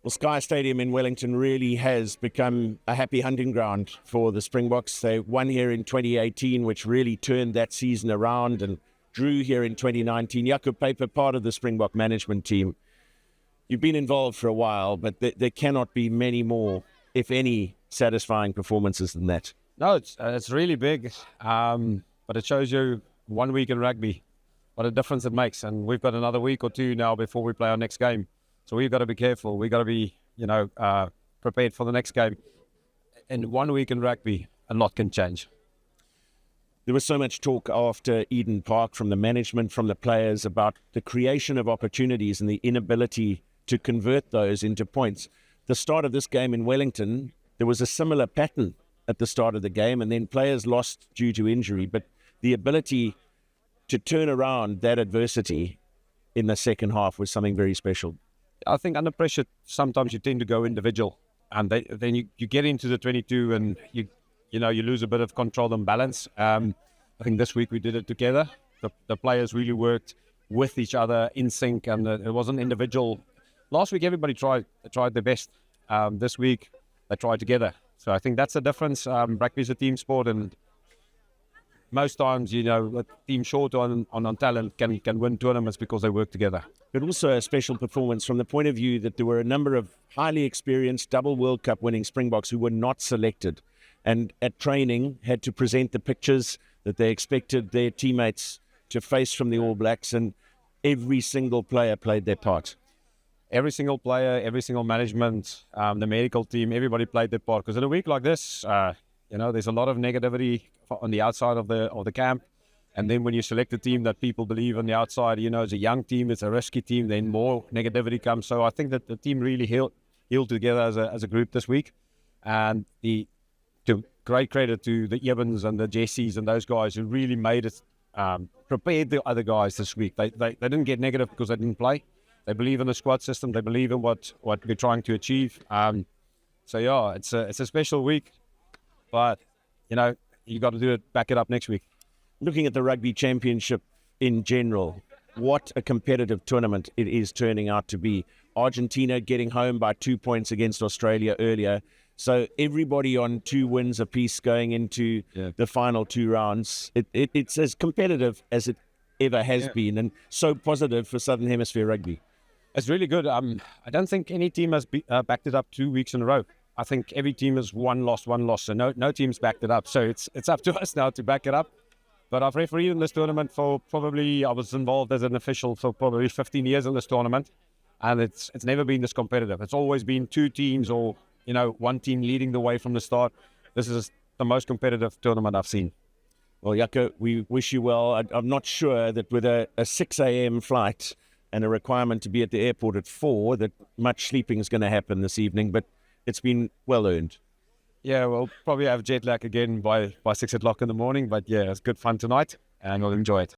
Well, Sky Stadium in Wellington really has become a happy hunting ground for the Springboks. They won here in 2018, which really turned that season around, and drew here in 2019. Jaco Peyper, part of the Springbok management team. You've been involved for a while, but there cannot be many more, if any, satisfying performances than that. No, it's really big, but it shows you 1 week in rugby, what a difference it makes. And we've got another week or two now before we play our next game. So we've got to be careful. We've got to be, prepared for the next game. In 1 week in rugby, a lot can change. There was so much talk after Eden Park from the management, from the players, about the creation of opportunities and the inability to convert those into points. The start of this game in Wellington, there was a similar pattern at the start of the game, and then players lost due to injury. But the ability to turn around that adversity in the second half was something very special. I think under pressure, sometimes you tend to go individual, and then you get into the 22 and you lose a bit of control and balance. I think this week we did it together. The players really worked with each other in sync, and it wasn't individual. Last week everybody tried their best. This week they tried together. So I think that's the difference. Rugby is a team sport, and most times, a team short on talent can win tournaments because they work together. But also a special performance from the point of view that there were a number of highly experienced double World Cup winning Springboks who were not selected, and at training had to present the pictures that they expected their teammates to face from the All Blacks, and every single player played their part. Every single player, every single management, the medical team, everybody played their part. Because in a week like this, there's a lot of negativity on the outside of the camp. And then when you select a team that people believe on the outside, it's a young team, it's a risky team, then more negativity comes. So I think that the team really healed together as a group this week. And to great credit to the Evans and the Jessies and those guys who really made it, prepared the other guys this week. They didn't get negative because they didn't play. They believe in the squad system. They believe in what we're trying to achieve. It's a special week, but you got to do it, back it up next week. Looking at the Rugby Championship in general, what a competitive tournament it is turning out to be. Argentina getting home by 2 points against Australia earlier. So everybody on 2 wins apiece going into the final 2 rounds. It's as competitive as it ever has been, and so positive for Southern Hemisphere rugby. It's really good. I don't think any team has backed it up 2 weeks in a row. I think every team has one loss. So no team's backed it up. So it's up to us now to back it up. But I've refereed in this tournament I was involved as an official for probably 15 years in this tournament. And it's never been this competitive. It's always been 2 teams or, one team leading the way from the start. This is the most competitive tournament I've seen. Well, Jaco, we wish you well. I'm not sure that with a 6 a.m. flight and a requirement to be at the airport at 4, that much sleeping is going to happen this evening, but it's been well earned. Yeah, we'll probably have jet lag again by 6 o'clock in the morning, but yeah, it's good fun tonight and we'll enjoy it.